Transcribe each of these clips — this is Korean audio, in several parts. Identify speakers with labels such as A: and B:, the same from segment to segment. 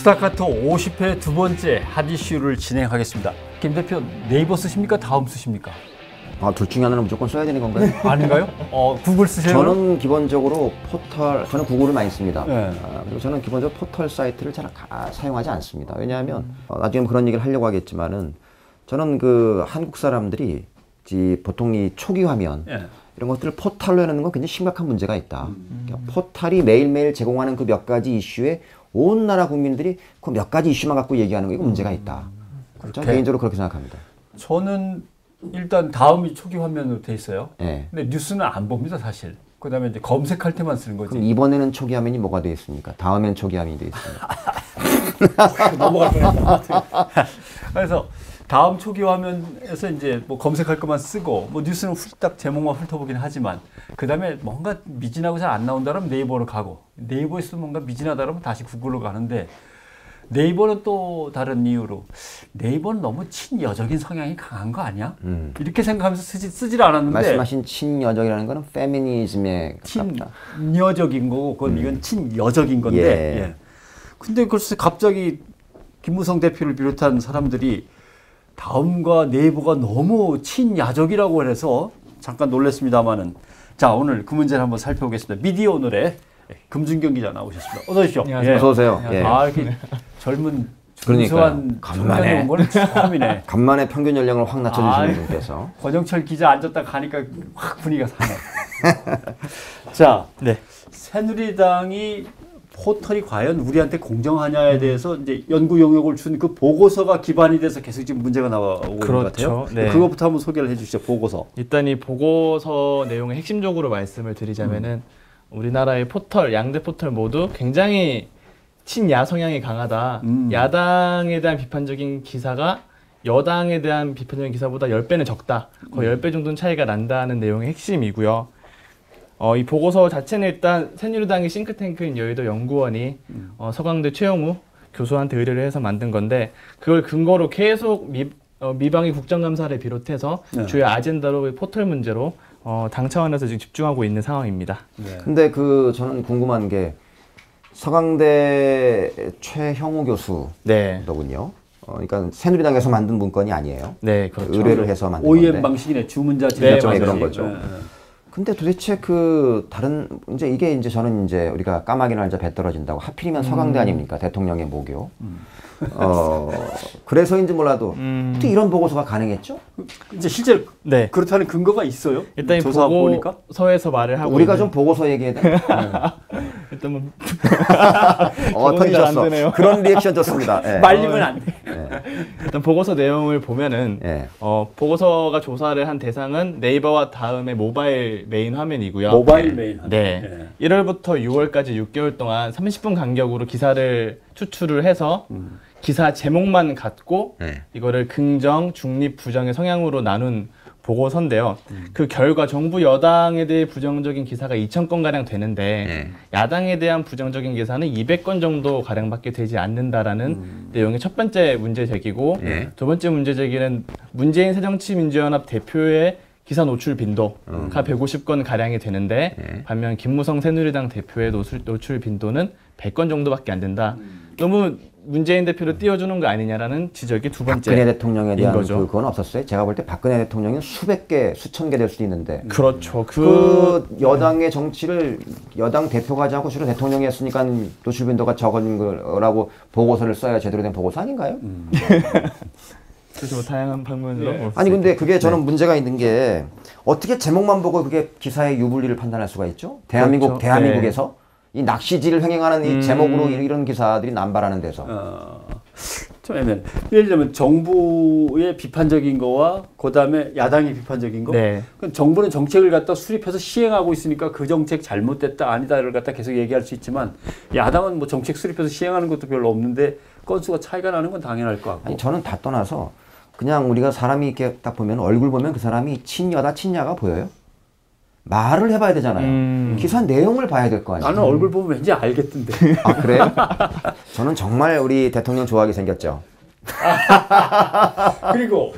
A: 스타카토 50회 두 번째 핫 이슈를 진행하겠습니다. 김 대표 네이버 쓰십니까? 다음 쓰십니까?
B: 둘 중에 하나는 무조건 써야 되는 건가요?
A: 아닌가요? 구글 쓰세요?
B: 저는 기본적으로 저는 구글을 많이 씁니다.
A: 네.
B: 그리고 저는 기본적으로 포털 사이트를 잘 사용하지 않습니다. 왜냐하면 나중에 그런 얘기를 하려고 하겠지만은 저는 그 한국 사람들이 보통 이 초기 화면 이런 것들을 포털로 해놓는 건 굉장히 심각한 문제가 있다. 그러니까 포털이 매일매일 제공하는 그 몇 가지 이슈에 온 나라 국민들이 그 몇 가지 이슈만 갖고 얘기하는 거 이거 문제가 있다. 저는 개인적으로 그렇게 생각합니다.
A: 저는 일단 다음이 초기 화면으로 돼 있어요.
B: 네.
A: 근데 뉴스는 안 봅니다, 사실. 그다음에 이제 검색할 때만 쓰는 거지.
B: 그럼 이번에는 초기 화면이 뭐가 되어 있습니까? 다음엔 초기 화면이 되어 있습니다.
A: 넘어갈 뻔했다. 그래서 다음 초기 화면에서 이제 뭐 검색할 것만 쓰고 뭐 뉴스는 딱 제목만 훑어보긴 하지만 그다음에 뭔가 미진하고 잘 안 나온다면 네이버로 가고 네이버에서 뭔가 미진하다면 다시 구글로 가는데 네이버는 또 다른 이유로 네이버는 너무 친여적인 성향이 강한 거 아니야? 이렇게 생각하면서 쓰질 않았는데
B: 말씀하신 친여적이라는 거는 페미니즘에 가깝다.
A: 친여적인 거고 그건 이건 친여적인 건데 예. 근데 글쎄 갑자기 김무성 대표를 비롯한 사람들이 다음과 네이버가 너무 친야적이라고 해서 잠깐 놀랐습니다만은 자 오늘 그 문제를 한번 살펴보겠습니다. 미디어 오늘의 금준경 기자 나오셨습니다. 어서 오십시오.
B: 안녕하세요. 어서 오세요.
A: 예. 이렇게 젊은
B: 그러니까요. 간만에
A: 건 처음이네.
B: 간만에 평균 연령을 확 낮춰주시는 분께서
A: 권영철 기자 앉았다 가니까 확 분위기가 사네. 자, 새누리당이 포털이 과연 우리한테 공정하냐에 대해서 이제 연구 용역을 준 그 보고서가 기반이 돼서 계속 지금 문제가 나오고 있는 것 같아요. 네. 그것부터 한번 소개를 해주시죠. 보고서.
C: 일단 이 보고서 내용을 핵심적으로 말씀을 드리자면은 우리나라의 포털, 양대 포털 모두 굉장히 친야 성향이 강하다. 야당에 대한 비판적인 기사가 여당에 대한 비판적인 기사보다 10배는 적다. 거의 10배 정도는 차이가 난다는 내용의 핵심이고요. 이 보고서 자체는 일단 새누리당의 싱크탱크인 여의도 연구원이 서강대 최영우 교수한테 의뢰를 해서 만든 건데 그걸 근거로 계속 미방위 국정감사를 비롯해서 주요 아젠다로 포털 문제로 당 차원에서 지금 집중하고 있는 상황입니다.
B: 근데 저는 궁금한 게 서강대 최형우 교수더군요. 그러니까 새누리당에서 만든 문건이 아니에요.
C: 네, 그렇죠.
B: 의뢰를 해서 만든
A: OEM
B: 건데.
A: 방식이네. 주문자 진짜
B: 그런 거죠. 근데 도대체 이게 저는 우리가 까마귀 날자 배 떨어진다고 하필이면 서강대 아닙니까? 대통령의 모교. 그래서 몰라도 어떻게 이런 보고서가 가능했죠?
A: 이제 실제로 그렇다는 근거가 있어요?
C: 일단 이 보고서에서 말을 하고
B: 우리가 좀 보고서 얘기해야 돼.
C: 일단 뭐
B: 터지셨어. 그런 리액션 좋습니다.
A: 말리면 안 돼.
C: 일단 보고서 내용을 보면은 보고서가 조사를 한 대상은 네이버와 다음에 모바일 메인 화면이고요.
A: 모바일 메인 화면.
C: 네. 1월부터 6월까지 6개월 동안 30분 간격으로 기사를 추출을 해서 기사 제목만 갖고 이거를 긍정, 중립, 부정의 성향으로 나눈 보고서인데요. 그 결과 정부 여당에 대해 부정적인 기사가 2,000건 가량 되는데 야당에 대한 부정적인 기사는 200건 정도 가량밖에 되지 않는다라는 내용의 첫 번째 문제 제기고 두 번째 문제 제기는 문재인 새정치민주연합 대표의 기사 노출 빈도가 150건 가량이 되는데 반면 김무성 새누리당 대표의 노출 빈도는 100건 정도밖에 안 된다. 너무 문재인 대표를 띄워주는 거 아니냐라는 지적이 두 번째.
B: 박근혜 대통령에 대한 그건 없었어요? 제가 볼 때 박근혜 대통령은 수백 개, 수천 개 될 수도 있는데.
C: 그렇죠.
B: 여당의 정치를 여당 대표가 하지 않고 주로 대통령이 했으니까 노출 빈도가 적은 거라고 보고서를 써야 제대로 된 보고서 아닌가요?
C: 그래서 뭐 다양한 방면으로.
B: 아니 근데 그게 저는 문제가 있는 게 어떻게 제목만 보고 그게 기사의 유불리를 판단할 수가 있죠? 대한민국에서 이 낚시질을 횡행하는 이 제목으로 이런 기사들이 남발하는 데서.
A: 좀 애매해. 예를 들면 정부의 비판적인 거와 그다음에 야당의 비판적인 거. 그럼 정부는 정책을 갖다 수립해서 시행하고 있으니까 그 정책 잘못됐다 아니다를 갖다 계속 얘기할 수 있지만 야당은 뭐 정책 수립해서 시행하는 것도 별로 없는데 건수가 차이가 나는 건 당연할 것 같고.
B: 아니 저는 다 떠나서 그냥 우리가 사람이 이렇게 딱 보면 얼굴 보면 그 사람이 친여다 친야가 보여요? 말을 해봐야 되잖아요. 기사 내용을 봐야 될 거 아니에요.
A: 나는 얼굴 보면 왠지 알겠던데.
B: 아 그래요? 저는 정말 우리 대통령 좋아하게 생겼죠.
A: 그리고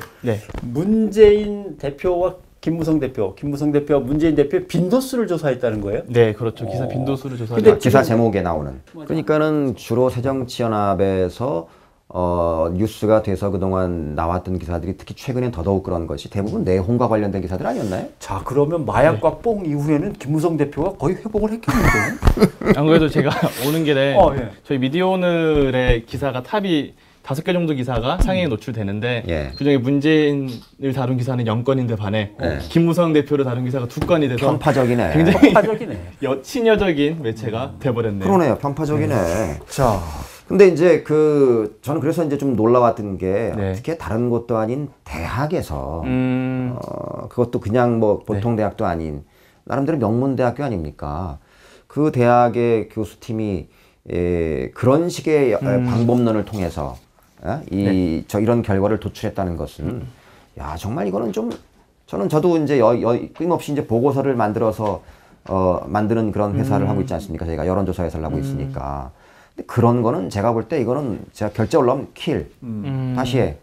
A: 문재인 대표와 김무성 대표, 문재인 대표 빈도수를 조사했다는 거예요?
C: 네, 그렇죠. 기사 빈도수를 조사했는데
B: 근데 기사 제목에 나오는. 그러니까는 주로 새정치연합에서 뉴스가 돼서 그동안 나왔던 기사들이 특히 최근엔 더더욱 그런 것이 대부분 내홍과 관련된 기사들 아니었나요?
A: 자, 그러면 마약과 뽕 이후에는 김무성 대표가 거의 회복을 했겠는데요?
C: 안 그래도 제가 오는 길에
A: 예.
C: 저희 미디어오늘의 기사가 탑이 5개 정도 기사가 상위에 노출되는데
B: 예.
C: 그중에 문재인을 다룬 기사는 0건인데 반해 김무성 대표를 다룬 기사가 2건이 돼서
B: 편파적이네.
C: 굉장히
A: 편파적이네.
C: 친여적인 매체가 돼버렸네요.
B: 그러네요. 편파적이네.
A: 자,
B: 근데 이제 저는 그래서 이제 좀 놀라웠던 게
C: 네.
B: 어떻게 다른 곳도 아닌 대학에서 그것도 그냥 뭐 보통 대학도 아닌 나름대로 명문대학교 아닙니까? 그 대학의 교수팀이 그런 식의 방법론을 통해서 이런 결과를 도출했다는 것은 야 정말 이거는 좀 저도 이제 끊임없이 이제 보고서를 만들어서 만드는 그런 회사를 하고 있지 않습니까? 저희가 여론조사 회사를 하고 있으니까. 근데 그런 거는 제가 볼 때 이거는 제가 결제 올라오면 킬. 다시 해.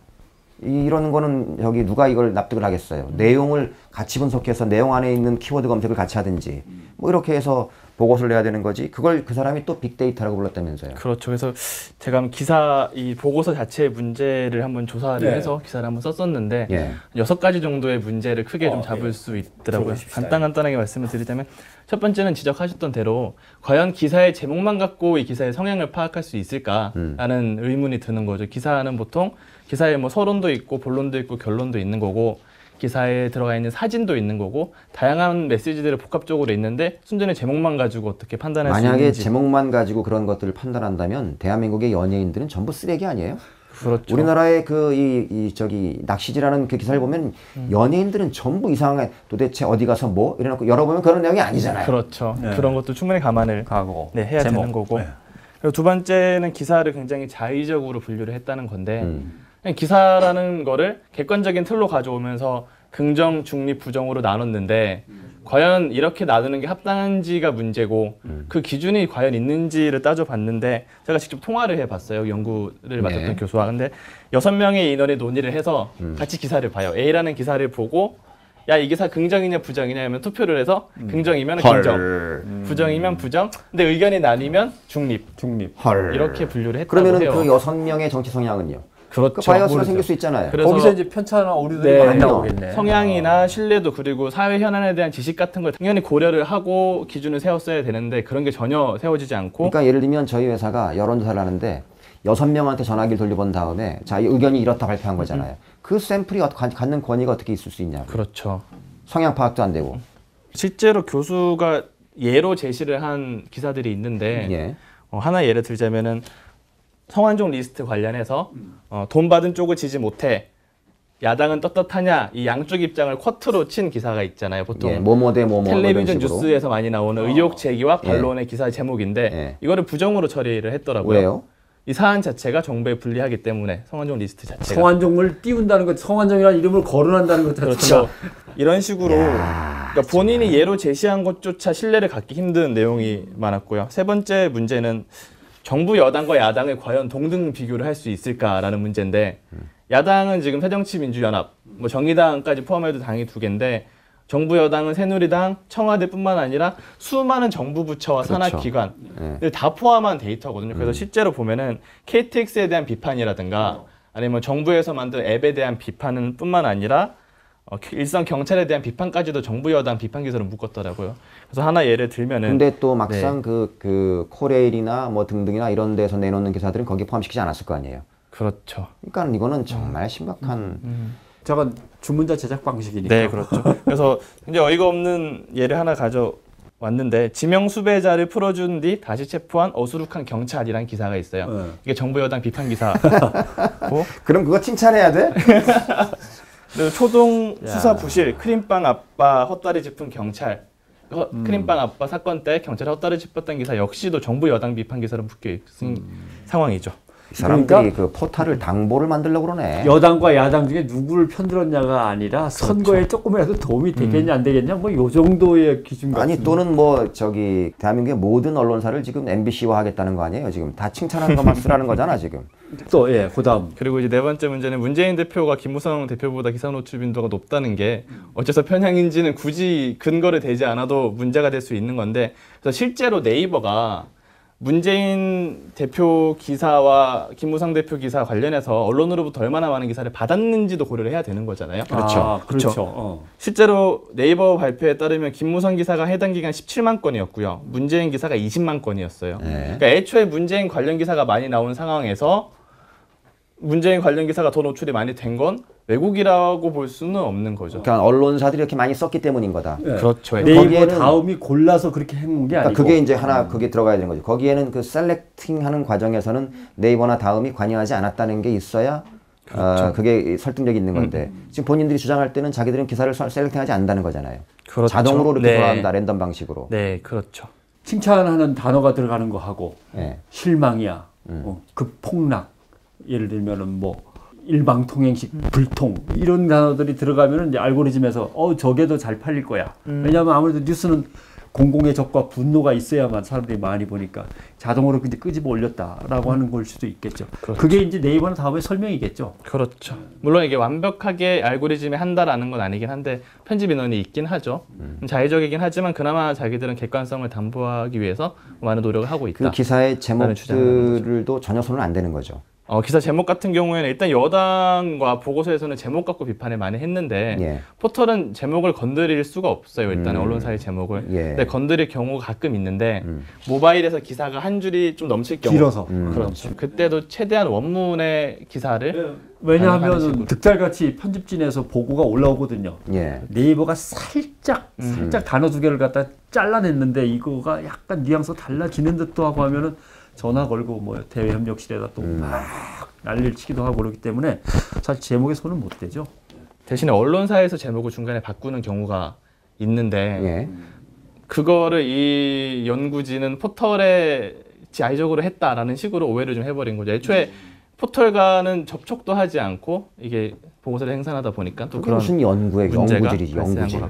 B: 이런 거는 여기 누가 이걸 납득을 하겠어요. 내용을 같이 분석해서 내용 안에 있는 키워드 검색을 같이 하든지 뭐 이렇게 해서 보고서를 내야 되는 거지. 그걸 그 사람이 또 빅데이터라고 불렀다면서요.
C: 그렇죠. 그래서 제가 이 보고서 자체의 문제를 한번 조사를 해서 기사를 한번 썼었는데 6가지 정도의 문제를 크게 좀 잡을 수 있더라고요. 간단하게 말씀을 드리자면 첫 번째는 지적하셨던 대로 과연 기사의 제목만 갖고 이 기사의 성향을 파악할 수 있을까라는 의문이 드는 거죠. 기사는 보통 기사에 뭐 서론도 있고 본론도 있고 결론도 있는 거고 기사에 들어가 있는 사진도 있는 거고 다양한 메시지들이 복합적으로 있는데 순전히 제목만 가지고 어떻게 판단할 수 있는지.
B: 만약에 제목만 가지고 그런 것들을 판단한다면 대한민국의 연예인들은 전부 쓰레기 아니에요?
C: 그렇죠.
B: 우리나라의 낚시질하는 그 기사를 보면 연예인들은 전부 이상하게 도대체 어디 가서 뭐 이래놓고 열어보면 그런 내용이 아니잖아요.
C: 그렇죠. 그런 것도 충분히 감안을
A: 가고
C: 해야 되는 거고. 그리고 두 번째는 기사를 굉장히 자의적으로 분류를 했다는 건데 그냥 기사라는 거를 객관적인 틀로 가져오면서 긍정, 중립, 부정으로 나눴는데 과연 이렇게 나누는 게 합당한지가 문제고 그 기준이 과연 있는지를 따져봤는데 제가 직접 통화를 해봤어요. 연구를 맡았던 교수와. 근데 6명의 인원이 논의를 해서 같이 기사를 봐요. A라는 기사를 보고 야, 이 기사 긍정이냐 부정이냐 하면 투표를 해서 긍정이면 긍정, 부정이면 부정. 근데 의견이 나뉘면 중립. 이렇게 분류를 했다고
B: 그러면은
C: 해요.
B: 그 6명의 정치 성향은요?
C: 그렇죠.
B: 그 바이어스가 생길 수 있잖아요.
C: 그래서
A: 거기서 이제 편차나 오류들이 많이 나오겠네.
C: 성향이나 신뢰도 그리고 사회 현안에 대한 지식 같은 걸 당연히 고려를 하고 기준을 세웠어야 되는데 그런 게 전혀 세워지지 않고.
B: 그러니까 예를 들면 저희 회사가 여론조사를 하는데 6명한테 전화기를 돌려본 다음에 자, 이 의견이 이렇다 발표한 거잖아요. 그 샘플이 갖는 권위가 어떻게 있을 수 있냐고.
C: 그렇죠.
B: 성향 파악도 안 되고.
C: 실제로 교수가 예로 제시를 한 기사들이 있는데 하나 예를 들자면은 성완종 리스트 관련해서 돈 받은 쪽을 지지 못해 야당은 떳떳하냐 이 양쪽 입장을 쿼트로 친 기사가 있잖아요. 보통
B: 뭐뭐 대 뭐뭐
C: 텔레비전 뉴스에서 많이 나오는 의혹 제기와 반론의 기사 제목인데 이거를 부정으로 처리를 했더라고요.
B: 왜요?
C: 이 사안 자체가 정부에 불리하기 때문에 성완종 리스트 자체가
A: 성완종을 띄운다는 것, 성완종이라는 이름을 거론한다는 것 자체가
C: 그렇죠. 이런 식으로 그러니까 본인이 예로 제시한 것조차 신뢰를 갖기 힘든 내용이 많았고요. 세 번째 문제는 정부 여당과 야당을 과연 동등 비교를 할 수 있을까라는 문제인데 야당은 지금 새정치민주연합, 뭐 정의당까지 포함해도 당이 2개인데 정부 여당은 새누리당, 청와대뿐만 아니라 수많은 정부 부처와 산하기관을 다 포함한 데이터거든요. 그래서 실제로 보면은 KTX에 대한 비판이라든가 아니면 정부에서 만든 앱에 대한 비판은 뿐만 아니라 일선 경찰에 대한 비판까지도 정부 여당 비판 기사로 묶었더라고요. 그래서 하나 예를 들면은
B: 근데 또 막상 그 코레일이나 뭐 등등이나 이런 데서 내놓는 기사들은 거기에 포함시키지 않았을 거 아니에요.
C: 그렇죠.
B: 그러니까 이거는 정말 심각한
A: 저건 주문자 제작 방식이니까.
C: 네, 그렇죠. 그래서 이제 어이가 없는 예를 하나 가져왔는데 지명 수배자를 풀어준 뒤 다시 체포한 어수룩한 경찰이란 기사가 있어요. 이게 정부 여당 비판 기사고.
B: 그럼 그거 칭찬해야 돼?
C: 초동 수사 부실, 크림빵 아빠 헛다리 짚은 경찰. 크림빵 아빠 사건 때 경찰이 헛다리 짚었던 기사 역시도 정부 여당 비판 기사로 묶여 있는 상황이죠.
B: 이 사람들이 그 포탈을 당보를 만들려고 그러네.
A: 여당과 야당 중에 누구를 편들었냐가 아니라 선거에 조금이라도 도움이 되겠냐 안 되겠냐 뭐 요 정도의 기준 같은.
B: 아니 또는 뭐 대한민국의 모든 언론사를 지금 MBC화 하겠다는 거 아니에요? 지금 다 칭찬하는 것만 쓰라는 거잖아 지금.
A: 또 예, 그다음
C: 그리고 이제 네 번째 문제는 문재인 대표가 김무성 대표보다 기사 노출 빈도가 높다는 게 어째서 편향인지는 굳이 근거를 대지 않아도 문제가 될 수 있는 건데, 그래서 실제로 네이버가 문재인 대표 기사와 김무성 대표 기사 관련해서 언론으로부터 얼마나 많은 기사를 받았는지도 고려를 해야 되는 거잖아요.
A: 그렇죠.
C: 그렇죠. 실제로 네이버 발표에 따르면 김무성 기사가 해당 기간 17만 건이었고요. 문재인 기사가 20만 건이었어요. 그러니까 애초에 문재인 관련 기사가 많이 나온 상황에서 문재인 관련 기사가 더 노출이 많이 된 건 왜곡이라고 볼 수는 없는 거죠.
B: 그러니까 언론사들이 이렇게 많이 썼기 때문인 거다.
A: 네.
C: 그렇죠.
A: 네이버 다음이 골라서 그렇게 해놓은 게 아니고.
B: 그러니까 그게 이제 하나 그게 들어가야 되는 거죠. 거기에는 그 셀렉팅하는 과정에서는 네이버나 다음이 관여하지 않았다는 게 있어야
C: 그렇죠.
B: 그게 설득력이 있는 건데 지금 본인들이 주장할 때는 자기들은 기사를 셀렉팅하지 않는다는 거잖아요.
C: 그렇죠.
B: 자동으로 이렇게
C: 네.
B: 돌아간다, 랜덤 방식으로.
C: 네, 그렇죠.
A: 칭찬하는 단어가 들어가는 거 하고
B: 네.
A: 실망이야, 급폭락, 예를 들면은 뭐 일방통행식 불통 이런 단어들이 들어가면은 이제 알고리즘에서 저게 더 잘 팔릴 거야. 왜냐하면 아무래도 뉴스는 공공의 적과 분노가 있어야만 사람들이 많이 보니까 자동으로 이제 끄집어 올렸다라고 하는 걸 수도 있겠죠.
C: 그렇죠.
A: 그게 이제 네이버는 다음에 설명이겠죠.
C: 그렇죠. 물론 이게 완벽하게 알고리즘에 한다라는 건 아니긴 한데 편집 인원이 있긴 하죠. 자의적이긴 하지만 그나마 자기들은 객관성을 담보하기 위해서 많은 노력을 하고 있다.
B: 그 기사의 제목들도 전혀 손을 안 대는 거죠.
C: 기사 제목 같은 경우에는 일단 여당과 보고서에서는 제목 갖고 비판을 많이 했는데
B: 예.
C: 포털은 제목을 건드릴 수가 없어요. 일단 언론사의 제목을.
B: 예.
C: 근데 건드릴 경우가 가끔 있는데 모바일에서 기사가 한 줄이 좀 넘칠 경우.
A: 길어서.
C: 그렇죠. 그때도 최대한 원문의 기사를
A: 왜냐하면 득달같이 편집진에서 보고가 올라오거든요.
B: 예.
A: 네이버가 살짝 단어 두 개를 갖다 잘라냈는데 이거가 약간 뉘앙스 달라지는 듯도 하고 하면은 전화 걸고 뭐 대외협력실에다 또 막 난리를 치기도 하고 그러기 때문에 사실 제목에 손을 못 대죠.
C: 대신에 언론사에서 제목을 중간에 바꾸는 경우가 있는데
B: 예.
C: 그거를 이 연구진은 포털에 자의적으로 했다라는 식으로 오해를 좀 해버린 거죠. 애초에 포털과는 접촉도 하지 않고 이게 보고서를 생산하다 보니까 또 그런
B: 무슨 연구질이지, 연구질.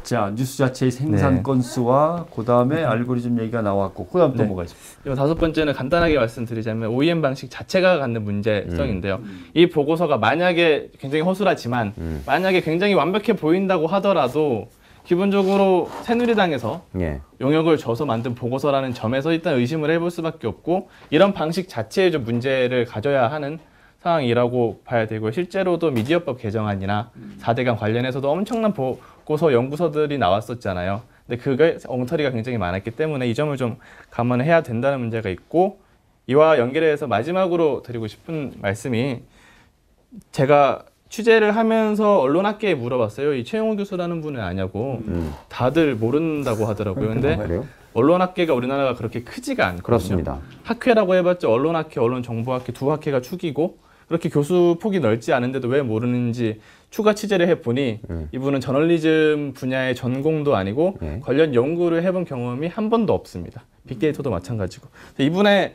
A: 자, 뉴스 자체의 생산 건수와 그다음에 알고리즘 얘기가 나왔고 그다음 또 뭐가 있습니까?
C: 다섯 번째는 간단하게 말씀드리자면 OEM 방식 자체가 갖는 문제성인데요. 이 보고서가 만약에 굉장히 허술하지만 만약에 굉장히 완벽해 보인다고 하더라도 기본적으로 새누리당에서
B: 예.
C: 용역을 줘서 만든 보고서라는 점에서 일단 의심을 해볼 수밖에 없고 이런 방식 자체에 좀 문제를 가져야 하는 상황이라고 봐야 되고요. 실제로도 미디어법 개정안이나 4대강 관련해서도 엄청난 보고서 연구서들이 나왔었잖아요. 근데 그게 엉터리가 굉장히 많았기 때문에 이 점을 좀 감안해야 된다는 문제가 있고 이와 연결해서 마지막으로 드리고 싶은 말씀이 제가 취재를 하면서 언론학계에 물어봤어요. 이 최영호 교수라는 분은 아냐고. 다들 모른다고 하더라고요. 근데 언론학계가 우리나라가 그렇게 크지가 않거든요.
B: 그렇습니다.
C: 학회라고 해봤자 언론학회, 언론정보학회 두 학회가 축이고 그렇게 교수 폭이 넓지 않은데도 왜 모르는지 추가 취재를 해보니 이분은 저널리즘 분야의 전공도 아니고 관련 연구를 해본 경험이 한 번도 없습니다. 빅데이터도 마찬가지고. 이분의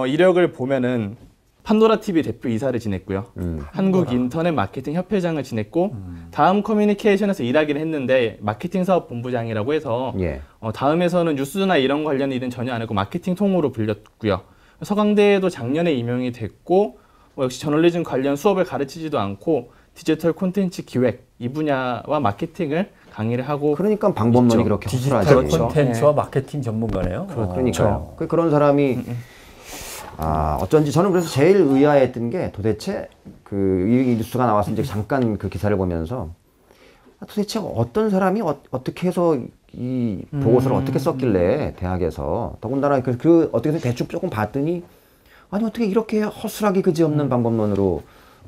C: 이력을 보면은 판도라TV 대표 이사를 지냈고요. 한국인터넷마케팅협회장을 지냈고 다음 커뮤니케이션에서 일하긴 했는데 마케팅 사업 본부장이라고 해서 다음에서는 뉴스나 이런 관련 일은 전혀 안 하고 마케팅 통으로 불렸고요. 서강대에도 작년에 임용이 됐고 역시 저널리즘 관련 수업을 가르치지도 않고 디지털 콘텐츠 기획 이 분야와 마케팅을 강의를 하고
B: 그러니까 방법론이
C: 있죠.
B: 그렇게
A: 디지털
B: 허술하지.
A: 콘텐츠와 마케팅 전문가네요.
B: 그러니까요. 그런 사람이 어쩐지 저는 그래서 제일 의아했던 게 도대체 이 뉴스가 나와서 이제 잠깐 그 기사를 보면서 도대체 어떤 사람이 어떻게 해서 이 보고서를 어떻게 썼길래 대학에서 더군다나 그 어떻게 해서 대충 조금 봤더니 아니 어떻게 이렇게 허술하게 그지없는 방법론으로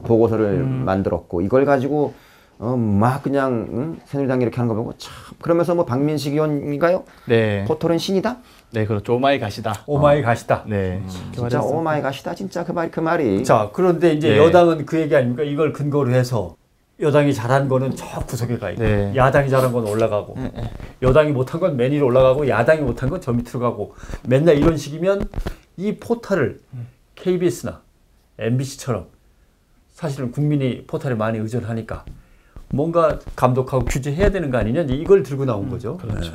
B: 보고서를 만들었고 이걸 가지고 막 그냥 새누리당이 이렇게 하는 거 보고 참 그러면서 뭐 박민식 의원인가요?
C: 네.
B: 포털은 신이다?
C: 네, 그렇죠. 오마이 갓이다.
A: 오마이 갓이다.
C: 네.
B: 진짜 오마이 갓이다. 진짜 그 말이.
A: 자, 그런데 이제 여당은 그 얘기 아닙니까? 이걸 근거로 해서 여당이 잘한 거는 저 구석에 가 있고 야당이 잘한 건 올라가고 여당이 못한 건 맨 위로 올라가고 야당이 못한 건 저 밑으로 가고 맨날 이런 식이면 이 포털을 KBS나 MBC처럼 사실은 국민이 포털에 많이 의존하니까 뭔가 감독하고 규제해야 되는 거 아니냐 이걸 들고 나온 거죠.
C: 그렇죠.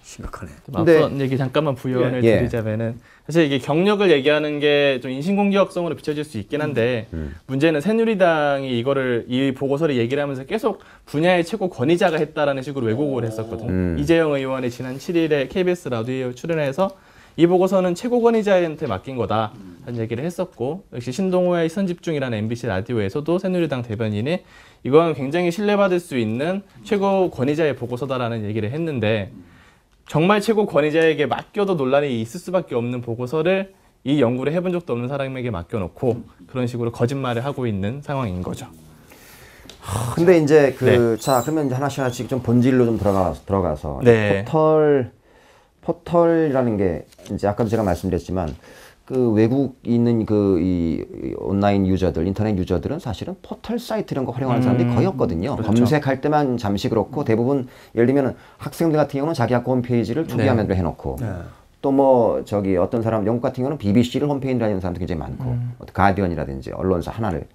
A: 심각하네.
C: 앞선 얘기 잠깐만 부연을 드리자면은 사실 이게 경력을 얘기하는 게 좀 인신공격성으로 비춰질 수 있긴 한데 문제는 새누리당이 이 보고서를 얘기를 하면서 계속 분야의 최고 권위자가 했다라는 식으로 왜곡을 했었거든요. 이재영 의원이 지난 7일에 KBS 라디오에 출연해서 이 보고서는 최고 권위자한테 맡긴 거다 라는 얘기를 했었고, 역시 신동호의 선집중이라는 MBC 라디오에서도 새누리당 대변인이 이건 굉장히 신뢰받을 수 있는 최고 권위자의 보고서다라는 얘기를 했는데, 정말 최고 권위자에게 맡겨도 논란이 있을 수밖에 없는 보고서를 이 연구를 해본 적도 없는 사람에게 맡겨놓고 그런 식으로 거짓말을 하고 있는 상황인 거죠.
B: 근데 이제 자, 그러면 이제 하나씩 좀 본질로 좀 들어가서 포털이라는 게 이제 아까도 제가 말씀드렸지만 그 외국 있는 이 온라인 유저들, 인터넷 유저들은 사실은 포털 사이트 이런 거 활용하는 사람들이 거의 없거든요. 그렇죠. 검색할 때만 잠시 그렇고 대부분 예를 들면 학생들 같은 경우는 자기 학교 홈페이지를 초기 화면으로 해놓고 또 뭐 어떤 사람 영국 같은 경우는 BBC를 홈페이지로 하는 사람도 굉장히 많고 가디언이라든지 언론사 하나를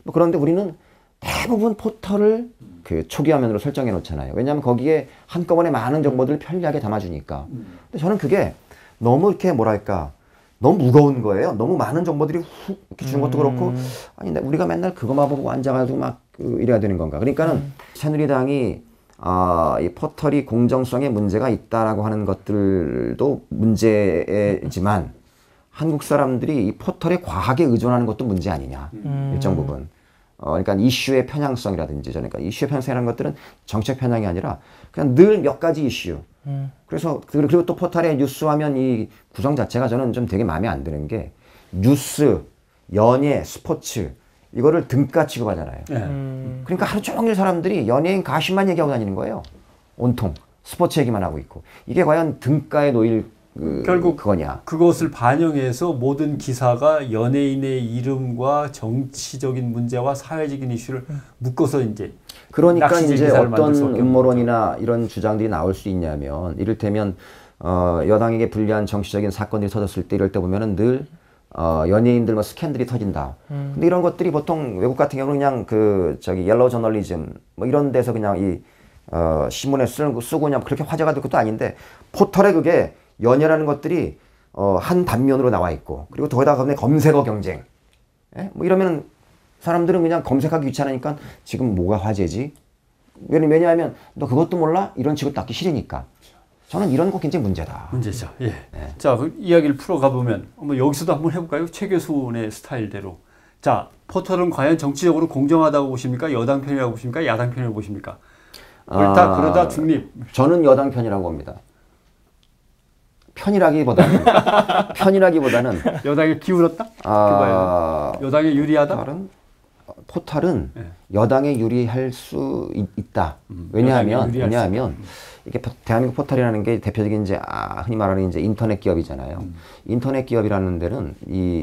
B: 뭐 그런데 우리는 대부분 포털을 그 초기 화면으로 설정해 놓잖아요. 왜냐하면 거기에 한꺼번에 많은 정보들을 편리하게 담아주니까. 근데 저는 그게 너무 이렇게 뭐랄까 너무 무거운 거예요. 너무 많은 정보들이 훅 이렇게 주는 것도 그렇고, 아니 우리가 맨날 그거만 보고 앉아가지고 막 이래야 되는 건가. 그러니까는 새누리당이 이 포털이 공정성에 문제가 있다라고 하는 것들도 문제지만 한국 사람들이 이 포털에 과하게 의존하는 것도 문제 아니냐. 일정 부분. 그러니까 이슈의 편향성이라든지, 그러니까 이슈의 편향성이라는 것들은 정책 편향이 아니라 그냥 늘 몇 가지 이슈. 그래서 그리고 또 포털의 뉴스 화면 이 구성 자체가 저는 좀 되게 마음에 안 드는 게 뉴스, 연예, 스포츠 이거를 등가 취급하잖아요. 그러니까 하루 종일 사람들이 연예인 가십만 얘기하고 다니는 거예요. 온통 스포츠 얘기만 하고 있고 이게 과연 등가에 놓일
A: 결국
B: 그거냐.
A: 그것을 반영해서 모든 기사가 연예인의 이름과 정치적인 문제와 사회적인 이슈를 묶어서 이제
B: 그러니까 이제 어떤 음모론이나 이런 주장들이 나올 수 있냐면 이를테면 여당에게 불리한 정치적인 사건들이 터졌을 때 이럴 때 보면은 늘 연예인들 뭐 스캔들이 터진다. 근데 이런 것들이 보통 외국 같은 경우는 그냥 옐로우 저널리즘 뭐 이런 데서 그냥 이 신문에 쓰고 그냥 그렇게 화제가 될 것도 아닌데 포털에 그게 연예라는 것들이 한 단면으로 나와 있고 그리고 거기다가 검색어 경쟁 뭐 이러면 사람들은 그냥 검색하기 귀찮으니까 지금 뭐가 화제지? 왜냐하면 너 그것도 몰라? 이런 취급 받기 싫으니까. 저는 이런 거 굉장히 문제다.
A: 문제죠. 예. 자, 그 이야기를 풀어가 보면 여기서도 한번 해볼까요? 최교수의 스타일대로. 자, 포털은 과연 정치적으로 공정하다고 보십니까? 여당 편이라고 보십니까? 야당 편이라고 보십니까? 옳다, 그러다 중립.
B: 저는 여당 편이라고 봅니다. 편이라기보다는
A: 여당에 기울었다? 여당에 유리하다?
B: 포털은 여당에 유리할 수 있다. 왜냐하면 이게 대한민국 포털이라는 게 대표적인 이제 흔히 말하는 이제 인터넷 기업이잖아요. 인터넷 기업이라는 데는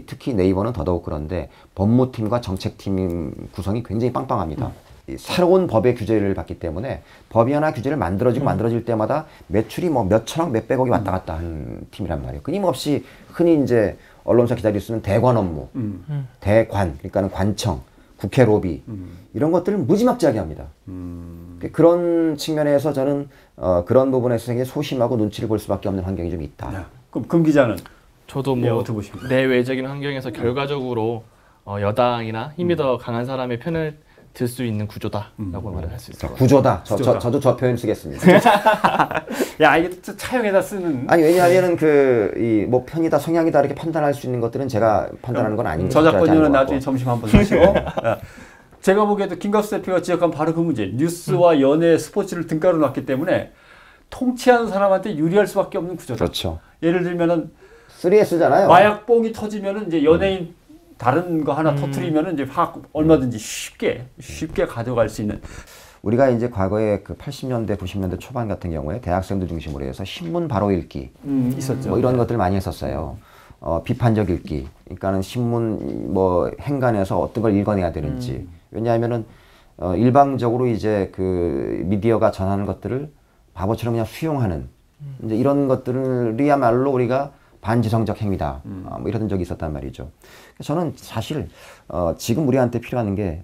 B: 특히 네이버는 더더욱 그런데 법무팀과 정책팀 구성이 굉장히 빵빵합니다. 새로운 법의 규제를 받기 때문에 법이 하나 규제를 만들어질 때마다 매출이 뭐 몇천억, 몇백억이 왔다 갔다 하는 팀이란 말이에요. 끊임없이 흔히 이제 언론사 기자들이 쓰는 대관 업무, 대관, 그러니까는 관청, 국회 로비 이런 것들을 무지막지하게 합니다. 그런 측면에서 저는 그런 부분에서 굉장히 소심하고 눈치를 볼 수밖에 없는 환경이 좀 있다.
A: 그럼 금 기자는?
C: 저도 뭐 내외적인 환경에서 결과적으로 여당이나 힘이 더 강한 사람의 편을 들 수 있는 구조다라고 말을 할 수 있을 것 같아요.
B: 구조다. 저도 저 표현 쓰겠습니다.
A: 야, 이게 차용에다 쓰는.
B: 아니 왜냐하면은 뭐 편이다, 성향이다 이렇게 판단할 수 있는 것들은 제가 판단하는 건 아닌 거죠.
A: 저작권료는 나중에 점심 한번 사시고. 제가 보기에도 김갑수 대표가 지적한 바로 그 문제. 뉴스와 연예, 스포츠를 등가로 놨기 때문에 통치하는 사람한테 유리할 수밖에 없는 구조다.
B: 그렇죠.
A: 예를 들면은
B: 3S잖아요.
A: 마약 뽕이 터지면은 이제 연예인 다른 거 하나 터트리면은 이제 얼마든지 쉽게 가져갈 수 있는.
B: 우리가 이제 과거에 그 80년대, 90년대 초반 같은 경우에 대학생들 중심으로 해서 신문 바로 읽기
A: 있었죠.
B: 뭐 이런 것들 많이 했었어요. 비판적 읽기. 그러니까는 신문 뭐 행간에서 어떤 걸 읽어내야 되는지. 왜냐하면은 일방적으로 이제 그 미디어가 전하는 것들을 바보처럼 그냥 수용하는 이제 이런 것들이야말로 우리가 반지성적 행위다. 뭐 이런 적이 있었단 말이죠. 저는 사실 지금 우리한테 필요한 게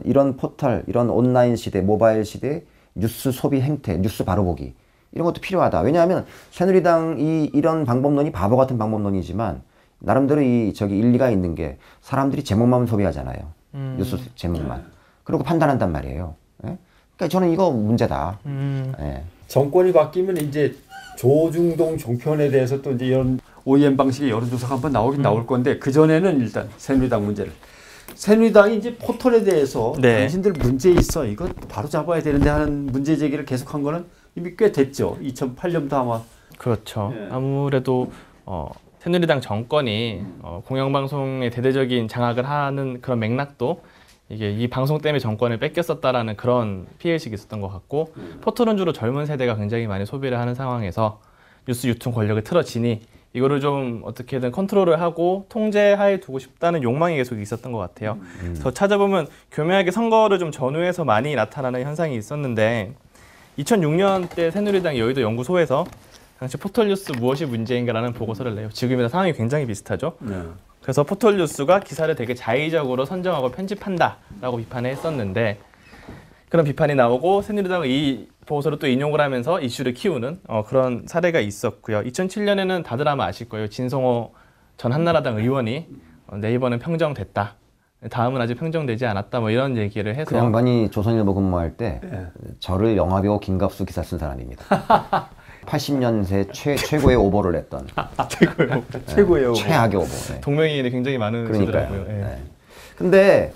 B: 이런 포털, 이런 온라인 시대, 모바일 시대 뉴스 소비 행태, 뉴스 바로 보기 이런 것도 필요하다. 왜냐하면 새누리당이 이런 방법론이 바보 같은 방법론이지만 나름대로 일리가 있는 게 사람들이 제목만 소비하잖아요. 뉴스 제목만. 그리고 판단한단 말이에요. 예? 그러니까 저는 이거 문제다. 예.
A: 정권이 바뀌면 이제 조중동 종편에 대해서 또 이제 이런 OEM 방식의 여론조사가 한번 나올 건데 그 전에는 일단 새누리당 문제를. 새누리당이 이제 포털에 대해서 당신들 문제 있어 이거 바로 잡아야 되는데 하는 문제 제기를 계속한 거는 이미 꽤 됐죠. 2008년도 아마.
C: 그렇죠. 아무래도 새누리당 정권이 공영방송의 대대적인 장악을 하는 그런 맥락도 이게 이 방송 때문에 정권을 뺏겼었다라는 그런 피해의식이 있었던 것 같고 포털은 주로 젊은 세대가 굉장히 많이 소비를 하는 상황에서 뉴스 유통 권력을 틀어지니 이거를 좀 어떻게든 컨트롤을 하고 통제하에 두고 싶다는 욕망이 계속 있었던 것 같아요. 더 찾아보면 교묘하게 선거를 좀 전후해서 많이 나타나는 현상이 있었는데 2006년 때 새누리당 여의도 연구소에서 당시 포털뉴스 무엇이 문제인가라는 보고서를 내요. 지금이랑 상황이 굉장히 비슷하죠. 그래서 포털뉴스가 기사를 되게 자의적으로 선정하고 편집한다라고 비판을 했었는데 그런 비판이 나오고 새누리당은 이 보고서를 또 인용을 하면서 이슈를 키우는 그런 사례가 있었고요. 2007년에는 다들 아마 아실 거예요. 진성호 전 한나라당 의원이 네이버는 평정됐다. 다음은 아직 평정되지 않았다. 뭐 이런 얘기를 해서
B: 그 양반이 조선일보 근무할 때 저를 영화배우 김갑수 기사 쓴 사람입니다. 80년대 최고의 오보를 했던
A: 최고의 오보.
B: 최악의 오보. 네.
C: 동명이인이 굉장히 많으시더라고요.
B: 네. 근데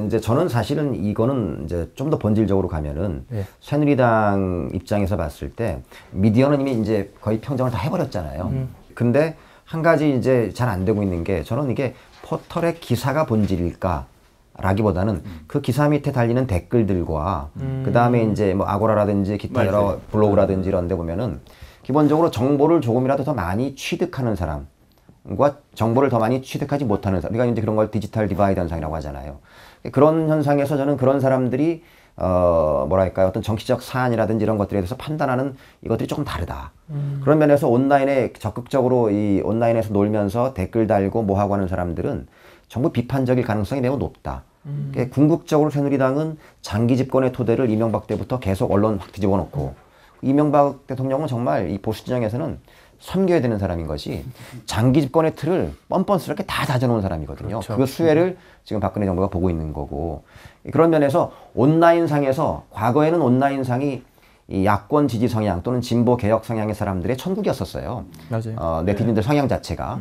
B: 이제 저는 사실은 이거는 이제 좀 더 본질적으로 가면은 새누리당 입장에서 봤을 때 미디어는 이미 이제 거의 평정을 다 해버렸잖아요. 근데 한 가지 이제 잘 안 되고 있는 게 저는 이게 포털의 기사가 본질일까? 라기보다는 그 기사 밑에 달리는 댓글들과 그 다음에 이제 뭐 아고라라든지 기타 여러 블로그라든지 이런 데 보면은 기본적으로 정보를 조금이라도 더 많이 취득하는 사람과 정보를 더 많이 취득하지 못하는 사람. 우리가 이제 그런 걸 디지털 디바이드 현상이라고 하잖아요. 그런 현상에서 저는 그런 사람들이 뭐랄까요, 어떤 정치적 사안이라든지 이런 것들에 대해서 판단하는 이것들이 조금 다르다. 그런 면에서 온라인에 적극적으로 이 온라인에서 놀면서 댓글 달고 뭐 하고 하는 사람들은 정부 비판적일 가능성이 매우 높다. 궁극적으로 새누리당은 장기 집권의 토대를 이명박 때부터 계속 언론 확 뒤집어 놓고 이명박 대통령은 정말 이 보수 진영에서는 섬겨야 되는 사람인 것이 장기 집권의 틀을 뻔뻔스럽게 다 다져놓은 사람이거든요.
C: 그렇죠.
B: 그 수혜를 지금 박근혜 정부가 보고 있는 거고 그런 면에서 온라인상에서 과거에는 온라인상이 이 야권 지지 성향 또는 진보 개혁 성향의 사람들의 천국이었었어요.
C: 맞아요.
B: 네티즌들 성향 자체가.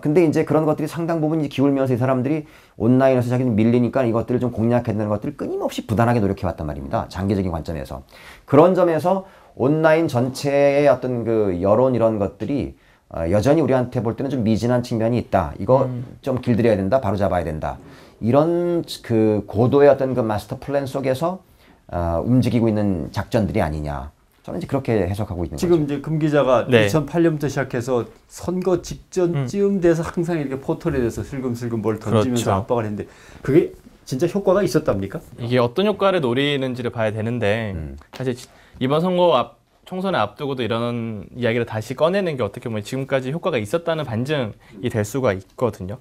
B: 근데 이제 그런 것들이 상당 부분 이제 기울면서 이 사람들이 온라인에서 자기는 밀리니까 이것들을 좀 공략해야 되는 것들을 끊임없이 부단하게 노력해왔단 말입니다. 장기적인 관점에서. 그런 점에서 온라인 전체의 어떤 그 여론 이런 것들이 여전히 우리한테 볼 때는 좀 미진한 측면이 있다. 이거 좀 길들여야 된다. 바로 잡아야 된다. 이런 그 고도의 어떤 그 마스터 플랜 속에서 움직이고 있는 작전들이 아니냐. 저는 이제 그렇게 해석하고 있는
A: 지금
B: 거죠.
A: 이제 금 기자가 2008년부터 시작해서 선거 직전쯤 돼서 항상 이렇게 포털에 대해서 슬금슬금 뭘 던지면서
C: 그렇죠.
A: 압박을 했는데 그게 진짜 효과가 있었답니까?
C: 이게 어떤 효과를 노리는지를 봐야 되는데 사실 이번 선거 총선을 앞두고도 이런 이야기를 다시 꺼내는 게 어떻게 보면 지금까지 효과가 있었다는 반증이 될 수가 있거든요.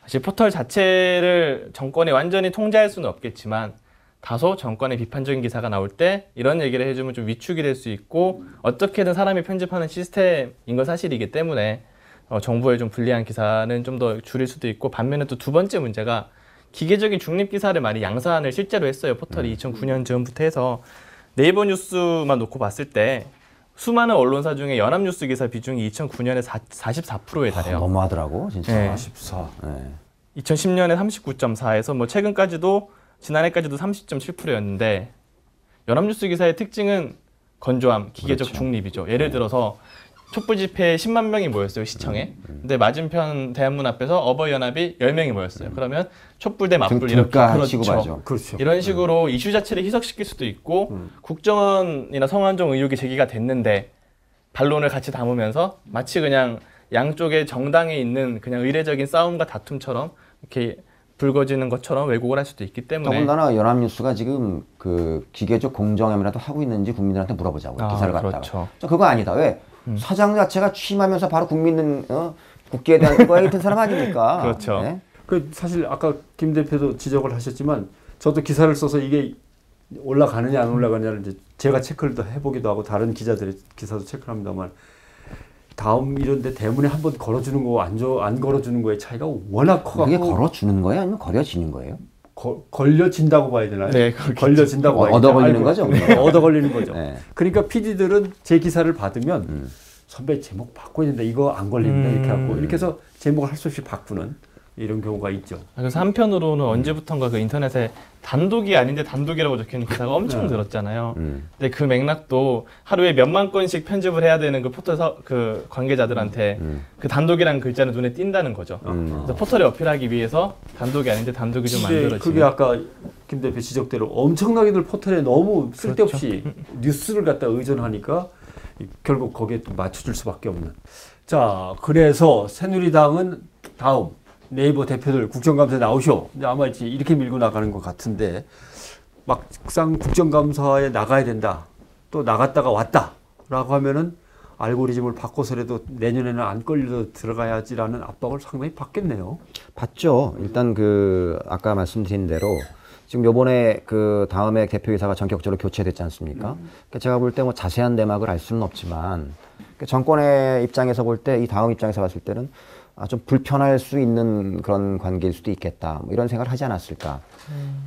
C: 사실 포털 자체를 정권이 완전히 통제할 수는 없겠지만 다소 정권의 비판적인 기사가 나올 때 이런 얘기를 해주면 좀 위축이 될 수 있고 어떻게든 사람이 편집하는 시스템인 건 사실이기 때문에 정부에 좀 불리한 기사는 좀 더 줄일 수도 있고 반면에 또 두 번째 문제가 기계적인 중립 기사를 많이 양산을 실제로 했어요. 포털이 2009년 즈음부터 해서 네이버 뉴스만 놓고 봤을 때 수많은 언론사 중에 연합뉴스 기사 비중이 2009년에 44%에 달해요.
B: 너무하더라고 진짜.
C: 네.
A: 14.
C: 2010년에 39.4에서 뭐 최근까지도 지난해까지도 30.7%였는데 연합뉴스 기사의 특징은 건조함, 기계적
B: 그렇죠.
C: 중립이죠. 예를 들어서 촛불 집회에 10만 명이 모였어요, 시청에. 근데 맞은편 대한문 앞에서 어버이연합이 10명이 모였어요. 그러면 촛불 대 맞불 이렇게
B: 그렇죠.
A: 그렇죠.
C: 이런 식으로 이슈 자체를 희석시킬 수도 있고 국정원이나 성완종 의혹이 제기가 됐는데 반론을 같이 담으면서 마치 그냥 양쪽의 정당에 있는 그냥 의례적인 싸움과 다툼처럼 이렇게 불거지는 것처럼 왜곡을 할 수도 있기 때문에
B: 더군다나 연합뉴스가 지금 그 기계적 공정함이라도 하고 있는지 국민들한테 물어보자고요. 기사를 갖다가.
C: 그렇죠.
B: 저 그거 아니다. 왜? 사장 자체가 취임하면서 바로 국민은 국기에 대한 그거에 있던 사람 아닙니까?
C: 그렇죠.
B: 네?
A: 그 사실 아까 김 대표도 지적을 하셨지만 저도 기사를 써서 이게 올라가느냐 안 올라가느냐를 이제 제가 체크를 더 해보기도 하고 다른 기자들의 기사도 체크를 합니다만 다음 이런데 대문에 한번 걸어주는 거 안 걸어주는 거의 차이가 워낙 커가지고
B: 그게 걸어주는 거예요? 아니면 걸려지는 거예요?
A: 걸려진다고 봐야 되나요?
C: 네,
A: 걸려진다고 봐야
B: 얻어 걸리는 거죠?
A: 얻어 걸리는 거죠.
B: 네.
A: 그러니까 PD들은 제 기사를 받으면 선배 제목 바꿔야 된다. 이거 안 걸린다. 이렇게 하고 이렇게 해서 제목을 할 수 없이 바꾸는 이런 경우가 있죠.
C: 그래서 한편으로는 언제부턴가 그 인터넷에 단독이 아닌데 단독이라고 적혀있는 기사가 엄청 늘었잖아요. 근데 그 맥락도 하루에 몇만 건씩 편집을 해야 되는 그 포털 그 관계자들한테 그 단독이라는 글자는 눈에 띈다는 거죠. 그래서 포털에 어필하기 위해서 단독이 아닌데 단독이 좀 만들어지는.
A: 그게 아까 김 대표 지적대로 엄청나게들 포털에 너무 쓸데없이 그렇죠. 뉴스를 갖다 의존하니까 결국 거기에 또 맞춰줄 수밖에 없는. 자, 그래서 새누리당은 다음 네이버 대표들 국정감사에 나오쇼. 이제 아마 이렇게 밀고 나가는 것 같은데 막상 국정감사에 나가야 된다. 또 나갔다가 왔다라고 하면은 알고리즘을 바꿔서라도 내년에는 안 걸려 들어가야지라는 압박을 상당히 받겠네요.
B: 받죠. 일단 그 아까 말씀드린 대로 지금 요번에 그 다음에 대표이사가 전격적으로 교체됐지 않습니까? 그러니까 제가 볼 때 뭐 자세한 내막을 알 수는 없지만 정권의 입장에서 볼 때 이 다음 입장에서 봤을 때는 좀 불편할 수 있는 그런 관계일 수도 있겠다. 뭐 이런 생각을 하지 않았을까.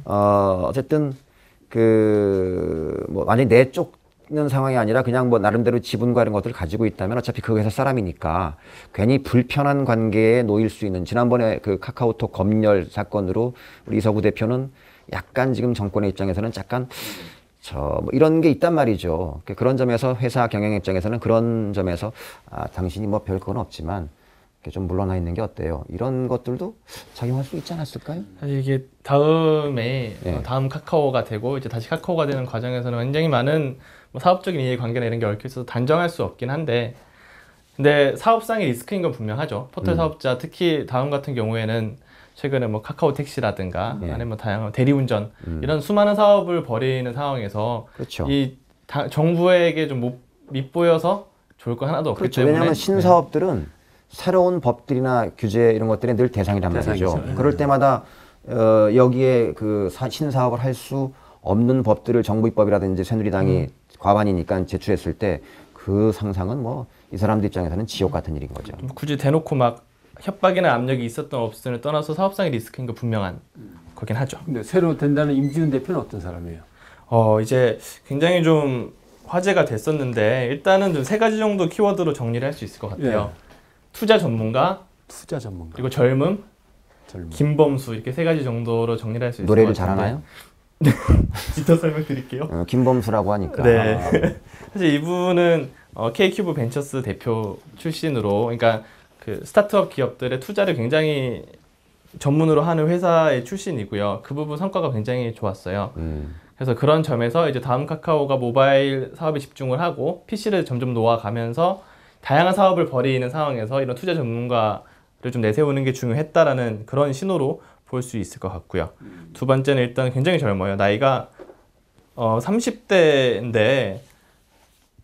B: 어쨌든 뭐 완전히 내쫓는 상황이 아니라 그냥 뭐 나름대로 지분과 이런 것들을 가지고 있다면 어차피 그 회사 사람이니까 괜히 불편한 관계에 놓일 수 있는 지난번에 그 카카오톡 검열 사건으로 우리 이석우 대표는 약간 지금 정권의 입장에서는 약간 뭐 이런 게 있단 말이죠. 그런 점에서 회사 경영 입장에서는 그런 점에서 당신이 뭐 별 건 없지만 좀 물러나 있는 게 어때요? 이런 것들도 작용할 수 있지 않았을까요?
C: 사실 이게 다음에 다음 카카오가 되고 이제 다시 카카오가 되는 과정에서는 굉장히 많은 뭐 사업적인 이해관계나 이런 게 얽혀 있어서 단정할 수 없긴 한데, 근데 사업상의 리스크인 건 분명하죠. 포털 사업자 특히 다음 같은 경우에는 최근에 뭐 카카오 택시라든가 아니면 뭐 다양한 대리운전 이런 수많은 사업을 벌이는 상황에서
B: 그렇죠.
C: 이 정부에게 좀 밉보여서 좋을 거 하나도 없기
B: 그렇죠.
C: 때문에
B: 왜냐하면 신사업들은 새로운 법들이나 규제 이런 것들이 늘 대상이란 말이죠. 그럴 때마다 여기에 그 신사업을 할 수 없는 법들을 정부 입법이라든지 새누리당이 과반이니까 제출했을 때 그 상상은 뭐 이 사람들 입장에서는 지옥 같은 일인 거죠.
C: 굳이 대놓고 막 협박이나 압력이 있었던 없음을 떠나서 사업상의 리스크인 거 분명한 거긴 하죠.
A: 근데 새로 된다는 임지훈 대표는 어떤 사람이에요?
C: 이제 굉장히 좀 화제가 됐었는데 일단은 좀 3가지 정도 키워드로 정리를 할 수 있을 것 같아요. 투자 전문가, 그리고 젊음, 김범수 이렇게 3가지 정도로 정리를 할 수 있을 것 같아요.
B: 노래를 잘하나요?
C: 뒷터 설명드릴게요.
B: 김범수라고 하니까.
C: 네. 사실 이분은 K큐브 벤처스 대표 출신으로, 그러니까 그 스타트업 기업들의 투자를 굉장히 전문으로 하는 회사의 출신이고요. 그 부분 성과가 굉장히 좋았어요. 그래서 그런 점에서 이제 다음 카카오가 모바일 사업에 집중을 하고 PC를 점점 놓아가면서 다양한 사업을 벌이는 상황에서 이런 투자 전문가를 좀 내세우는 게 중요했다라는 그런 신호로 볼 수 있을 것 같고요. 두 번째는 일단 굉장히 젊어요. 나이가 30대인데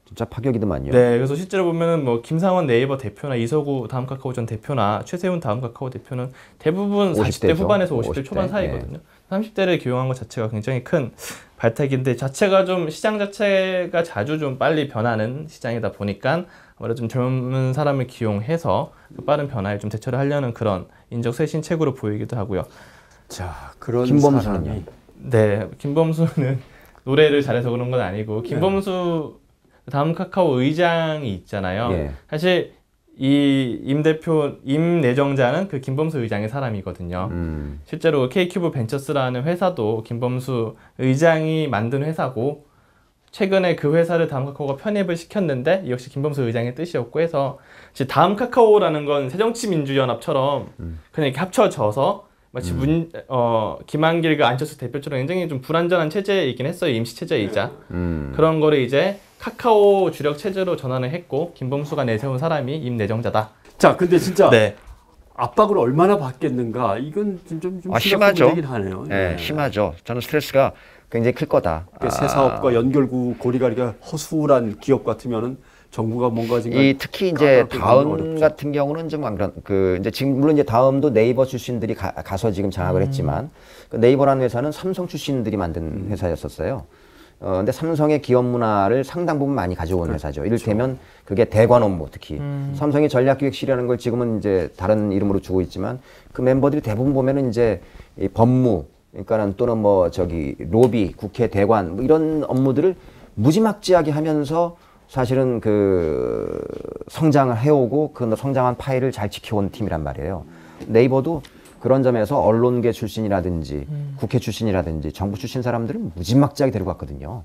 B: 진짜 파격이더만요.
C: 네, 그래서 실제로 보면은 뭐 김상원 네이버 대표나 이석우 다음 카카오 전 대표나 최세훈 다음 카카오 대표는 대부분 40대 후반에서 50대 초반 사이거든요. 30대를 기용한 것 자체가 굉장히 큰 발탁인데, 자체가 좀 시장 자체가 자주 좀 빨리 변하는 시장이다 보니까 아무래도 좀 젊은 사람을 기용해서 빠른 변화에 좀 대처를 하려는 그런 인적 쇄신책으로 보이기도 하고요.
A: 자, 그런
B: 김범수는요?
C: 네, 김범수는 노래를 잘해서 그런 건 아니고, 김범수 다음 카카오 의장이 있잖아요. 사실 이 임 내정자는 그 김범수 의장의 사람이거든요. 실제로 K큐브 벤처스라는 회사도 김범수 의장이 만든 회사고, 최근에 그 회사를 다음 카카오가 편입을 시켰는데 역시 김범수 의장의 뜻이었고 해서, 다음 카카오라는 건 새정치민주연합처럼 그냥 이렇게 합쳐져서 마치 김한길과 안철수 대표처럼 굉장히 좀 불안전한 체제이긴 했어요. 임시 체제이자. 그런 거를 이제 카카오 주력 체제로 전환을 했고, 김범수가 내세운 사람이 임 내정자다.
A: 자, 근데 진짜 압박을 얼마나 받겠는가, 이건 좀
B: 심하죠.
A: 문제긴 하네요.
B: 네, 심하죠. 저는 스트레스가 굉장히 클 거다.
A: 새 사업과 연결구 고리가리가 허술한 기업 같으면은 정부가 뭔가 지금
B: 특히 이제 다음 같은 경우는 좀 이제 지금 물론 이제 다음도 네이버 출신들이 가서 지금 장악을 했지만 그 네이버라는 회사는 삼성 출신들이 만든 회사였었어요. 근데 삼성의 기업 문화를 상당 부분 많이 가져온 회사죠. 이를테면 그게 대관 업무 특히 삼성이 전략기획실이라는 걸 지금은 이제 다른 이름으로 주고 있지만 그 멤버들이 대부분 보면은 이제 이 법무 그러니까는 또는 뭐 저기 로비, 국회 대관 뭐 이런 업무들을 무지막지하게 하면서 사실은 그 성장을 해오고 그 성장한 파일을 잘 지켜온 팀이란 말이에요. 네이버도 그런 점에서 언론계 출신이라든지 국회 출신이라든지 정부 출신 사람들은 무지막지하게 데리고 왔거든요.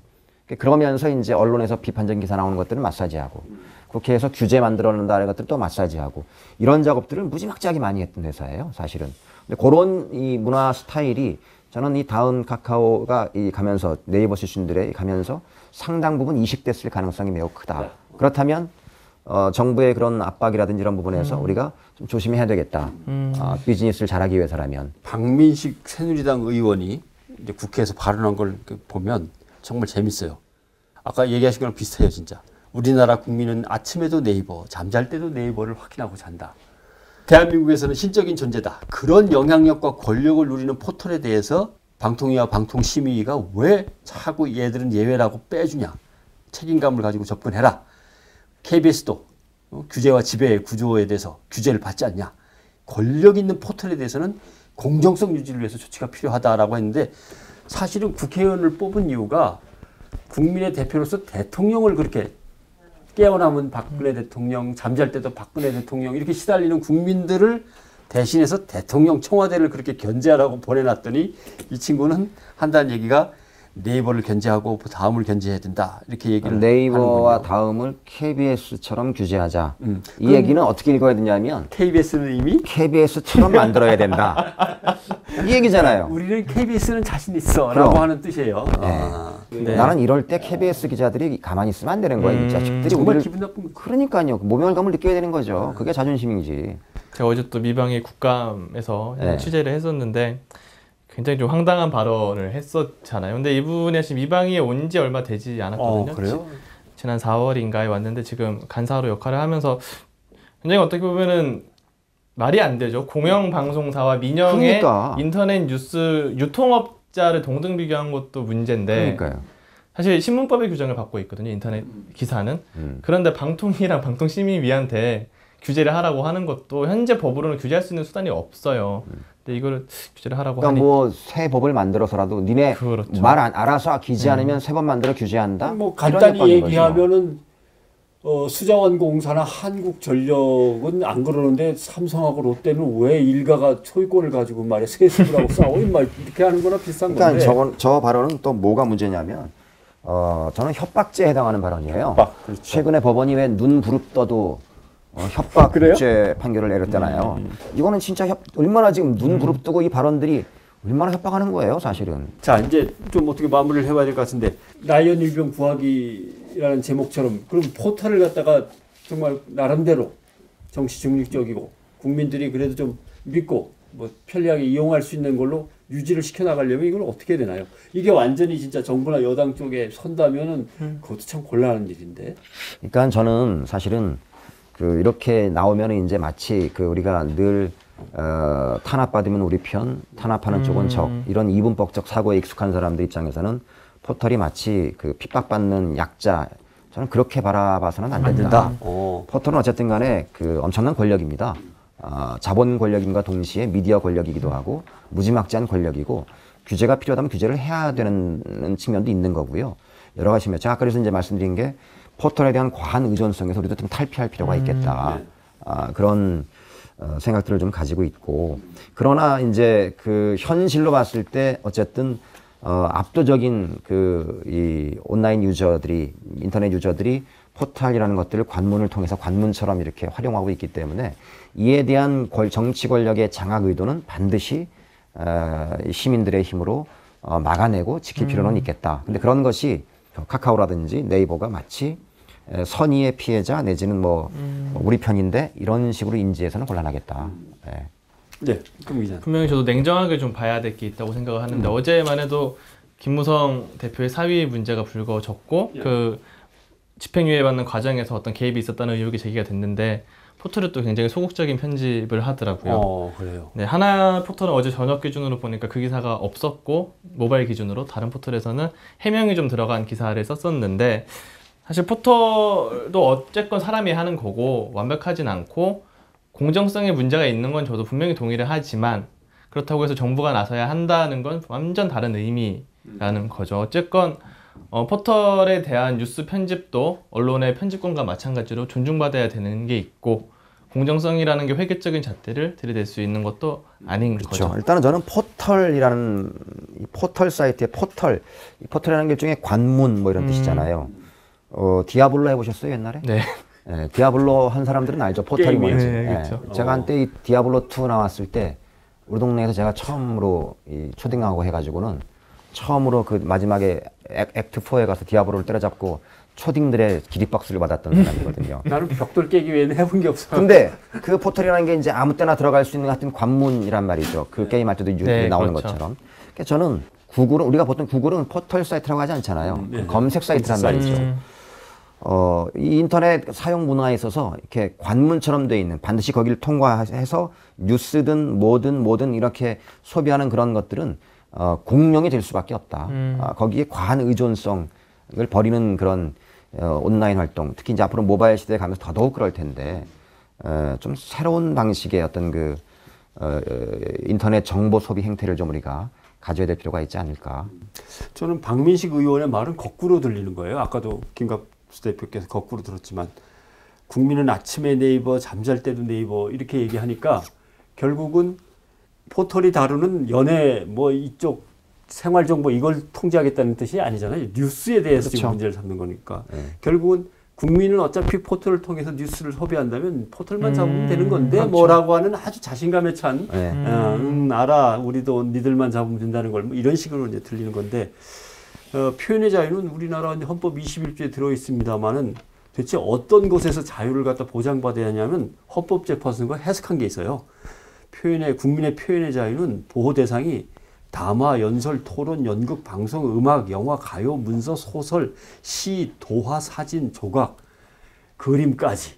B: 그러면서 이제 언론에서 비판적인 기사 나오는 것들은 마사지하고 국회에서 규제 만들어낸다는 것들을 또 마사지하고 이런 작업들을 무지막지하게 많이 했던 회사예요, 사실은. 근데 그런 이 문화 스타일이 저는 이 다음 카카오가 가면서 네이버 출신들의 가면서 상당 부분 이식됐을 가능성이 매우 크다. 그렇다면 정부의 그런 압박이라든지 이런 부분에서 우리가 좀 조심해야 되겠다. 비즈니스를 잘하기 위해서라면.
A: 박민식 새누리당 의원이 이제 국회에서 발언한 걸 보면 정말 재밌어요. 아까 얘기하신 거랑 비슷해요, 진짜. 우리나라 국민은 아침에도 네이버, 잠잘 때도 네이버를 확인하고 잔다. 대한민국에서는 신적인 존재다. 그런 영향력과 권력을 누리는 포털에 대해서 방통위와 방통심의위가 왜 자꾸 얘들은 예외라고 빼주냐. 책임감을 가지고 접근해라. KBS도 규제와 지배 구조에 대해서 규제를 받지 않냐. 권력 있는 포털에 대해서는 공정성 유지를 위해서 조치가 필요하다라고 했는데 사실은 국회의원을 뽑은 이유가 국민의 대표로서 대통령을 그렇게 깨어남은 박근혜 대통령, 잠잘 때도 박근혜 대통령 이렇게 시달리는 국민들을 대신해서 대통령 청와대를 그렇게 견제하라고 보내놨더니 이 친구는 한다는 얘기가 네이버를 견제하고 다음을 견제해야 된다 이렇게 얘기를
B: 네이버와 다음을 KBS처럼 규제하자. 이 얘기는 어떻게 읽어야 되냐면
A: KBS는 이미
B: KBS처럼 만들어야 된다. 이 얘기잖아요.
A: 우리는 KBS는 자신 있어라고 하는 뜻이에요.
B: 네. 나는 이럴 때 KBS 기자들이 가만히 있으면 안 되는 거야. 이 자식들이
A: 정말
B: 우리를
A: 기분 나쁜.
B: 그러니까요. 모멸감을 느껴야 되는 거죠. 그게 자존심이지.
C: 제가 어제 또 미방의 국감에서 취재를 했었는데 굉장히 좀 황당한 발언을 했었잖아요. 근데 이분이 지금 미방위에 온 지 얼마 되지 않았거든요.
A: 그래요?
C: 지난 4월인가에 왔는데 지금 간사로 역할을 하면서 굉장히 어떻게 보면은 말이 안 되죠. 공영방송사와 민영의
B: 그러니까.
C: 인터넷 뉴스 유통업자를 동등 비교한 것도 문제인데
B: 그러니까요.
C: 사실 신문법의 규정을 받고 있거든요. 인터넷 기사는. 그런데 방통위랑 방통심의위한테 규제를 하라고 하는 것도 현재 법으로는 규제할 수 있는 수단이 없어요. 근데 이거를 규제를 하라고
B: 그러니까
C: 하니
B: 뭐 새 법을 만들어서라도 니네
C: 그렇죠.
B: 말 알아서 기지 않으면 새 법 만들어 규제한다.
A: 뭐 간단히 얘기하면은 수자원공사나 한국전력은 안 그러는데 삼성하고 롯데는 왜 일가가 소유권을 가지고 말이야 세습을 하고 싸워 이렇게 하는 거나 비슷한 건데.
B: 그러니까 저 발언은 또 뭐가 문제냐면 저는 협박죄에 해당하는 발언이에요.
A: 그렇죠.
B: 최근에 법원이 왜 눈 부릅떠도 협박죄 판결을 내렸잖아요. 이거는 진짜 얼마나 지금 눈 부릅뜨고 이 발언들이 얼마나 협박하는 거예요, 사실은.
A: 자, 이제 좀 어떻게 마무리를 해봐야 될 것 같은데 라이언 일병 구하기라는 제목처럼 그럼 포털을 갖다가 정말 나름대로 정치 중립적이고 국민들이 그래도 좀 믿고 뭐 편리하게 이용할 수 있는 걸로 유지를 시켜나가려면 이걸 어떻게 해야 되나요? 이게 완전히 진짜 정부나 여당 쪽에 선다면은 그것도 참 곤란한 일인데.
B: 그러니까 저는 사실은 이렇게 나오면 이제 마치 우리가 늘 탄압받으면 우리 편, 탄압하는 쪽은 적 이런 이분법적 사고에 익숙한 사람들 입장에서는 포털이 마치 핍박받는 약자 저는 그렇게 바라봐서는 안 된다. 포털은 어쨌든 간에 엄청난 권력입니다. 자본 권력임과 동시에 미디어 권력이기도 하고 무지막지한 권력이고 규제가 필요하다면 규제를 해야 되는 측면도 있는 거고요. 여러 가지 측면. 제가 아까 그래서 이제 말씀드린 게 포털에 대한 과한 의존성에서 우리도 좀 탈피할 필요가 있겠다. 그런 생각들을 좀 가지고 있고 그러나 이제 현실로 봤을 때 어쨌든 압도적인 이 온라인 유저들이 인터넷 유저들이 포털이라는 것들을 관문을 통해서 관문처럼 이렇게 활용하고 있기 때문에 이에 대한 정치 권력의 장악 의도는 반드시 시민들의 힘으로 막아내고 지킬 필요는 있겠다. 근데 그런 것이 카카오라든지 네이버가 마치 선의의 피해자 내지는 우리 편인데 이런 식으로 인지해서는 곤란하겠다.
A: 네, 그럼 이제
C: 분명히 저도 냉정하게 좀 봐야 될 게 있다고 생각을 하는데 어제만 해도 김무성 대표의 사위 문제가 불거졌고 집행유예 받는 과정에서 어떤 개입이 있었다는 의혹이 제기가 됐는데 포털이 또 굉장히 소극적인 편집을 하더라고요.
A: 그래요.
C: 네, 하나 포털은 어제 저녁 기준으로 보니까 그 기사가 없었고 모바일 기준으로 다른 포털에서는 해명이 좀 들어간 기사를 썼었는데 사실 포털도 어쨌건 사람이 하는 거고 완벽하진 않고 공정성에 문제가 있는 건 저도 분명히 동의를 하지만 그렇다고 해서 정부가 나서야 한다는 건 완전 다른 의미라는 거죠. 어쨌건 포털에 대한 뉴스 편집도 언론의 편집권과 마찬가지로 존중받아야 되는 게 있고 공정성이라는 게 회계적인 잣대를 들이댈 수 있는 것도 아닌
B: 그렇죠.
C: 거죠.
B: 일단은 저는 포털이라는 이 포털 사이트의 이 포털이라는 게 일종의 관문 뭐 이런 뜻이잖아요. 디아블로 해보셨어요 옛날에?
C: 네.
B: 네, 디아블로 한 사람들은 알죠. 포털이 뭔지.
C: 네, 그렇죠.
B: 제가 한때 이 디아블로 2 나왔을 때 우리 동네에서 제가 처음으로 이 초딩하고 해가지고는 처음으로 그 마지막에 액트 4에 가서 디아블로를 때려잡고 초딩들의 기립박수를 받았던 사람이거든요.
A: 나는 벽돌 깨기 외에는 해본 게 없어요.
B: 근데 그 포털이라는 게 이제 아무 때나 들어갈 수 있는 같은 관문이란 말이죠. 그 게임 할 때도 나오는
C: 그렇죠.
B: 것처럼. 그러니까 저는 구글은 우리가 보통 구글은 포털 사이트라고 하지 않잖아요. 검색 사이트란 말이죠. 이 인터넷 사용 문화에 있어서 이렇게 관문처럼 돼 있는 반드시 거기를 통과해서 뉴스든 뭐든 이렇게 소비하는 그런 것들은 공룡이 될 수밖에 없다. 거기에 과한 의존성을 버리는 그런 온라인 활동, 특히 이제 앞으로 모바일 시대에 가면서 더더욱 그럴 텐데 좀 새로운 방식의 어떤 그 인터넷 정보 소비 행태를 좀 우리가 가져야 될 필요가 있지 않을까.
A: 저는 박민식 의원의 말은 거꾸로 들리는 거예요. 아까도 김갑수 대표께서 거꾸로 들었지만 국민은 아침에 네이버, 잠잘 때도 네이버 이렇게 얘기하니까 결국은 포털이 다루는 연예 뭐 이쪽 생활정보 이걸 통제하겠다는 뜻이 아니잖아요. 뉴스에 대해서
B: 그렇죠.
A: 지금 문제를 삼는 거니까. 결국은 국민은 어차피 포털을 통해서 뉴스를 소비한다면 포털만 잡으면 되는 건데
B: 그렇죠.
A: 뭐라고 하는 아주 자신감에 찬
B: 네.
A: 알아 우리도 니들만 잡으면 된다는 걸 뭐 이런 식으로 이제 들리는 건데 표현의 자유는 우리나라 헌법 21조에 들어있습니다만은 대체 어떤 곳에서 자유를 갖다 보장받아야 하냐면 헌법재판소가 해석한 게 있어요. 국민의 표현의 자유는 보호 대상이 담화, 연설, 토론, 연극, 방송, 음악, 영화, 가요, 문서, 소설, 시, 도화, 사진, 조각, 그림까지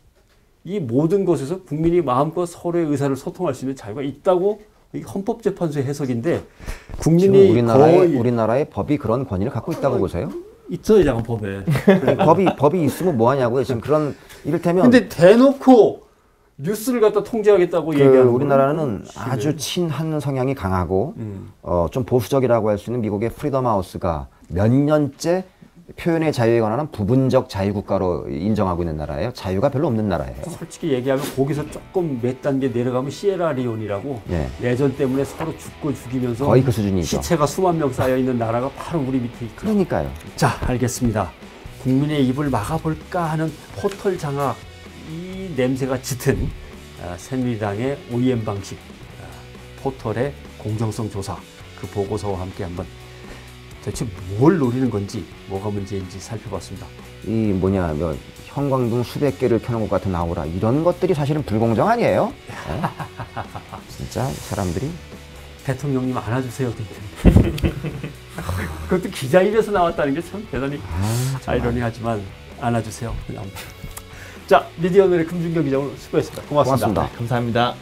A: 이 모든 것에서 국민이 마음껏 서로의 의사를 소통할 수 있는 자유가 있다고 이 헌법재판소의 해석인데 국민이
B: 우리나라의 법이 그런 권위를 갖고 있다고 보세요?
A: 있어요, 작은 법에.
B: 법이 있으면 뭐 하냐고요. 지금 그런 이를테면
A: 근데 대놓고 뉴스를 갖다 통제하겠다고 얘기하는
B: 우리나라는 아주 친한 성향이 강하고 좀 보수적이라고 할 수 있는 미국의 프리덤 하우스가 몇 년째 표현의 자유에 관한 부분적 자유국가로 인정하고 있는 나라예요. 자유가 별로 없는 나라예요.
A: 솔직히 얘기하면 거기서 조금 몇 단계 내려가면 시에라리온이라고 내전 때문에 서로 죽고 죽이면서
B: 거의 그 수준이죠.
A: 시체가 수만 명 쌓여있는 나라가 바로 우리 밑에 있고.
B: 그러니까요.
A: 자, 알겠습니다. 국민의 입을 막아볼까 하는 포털 장악 이 냄새가 짙은 새누리당의 OEM 방식 포털의 공정성 조사 그 보고서와 함께 한번 대체 뭘 노리는 건지 뭐가 문제인지 살펴봤습니다.
B: 이 형광등 수백 개를 켜놓은 것 같은 아우라 이런 것들이 사실은 불공정 아니에요? 진짜 사람들이
A: 대통령님 안아주세요. 그것도 기자 입에서 나왔다는 게 참 대단히 아이러니하지만 안아주세요. 자, 미디어널의 금준경 기자 오늘 수고했습니다. 고맙습니다.
B: 고맙습니다.
C: 감사합니다.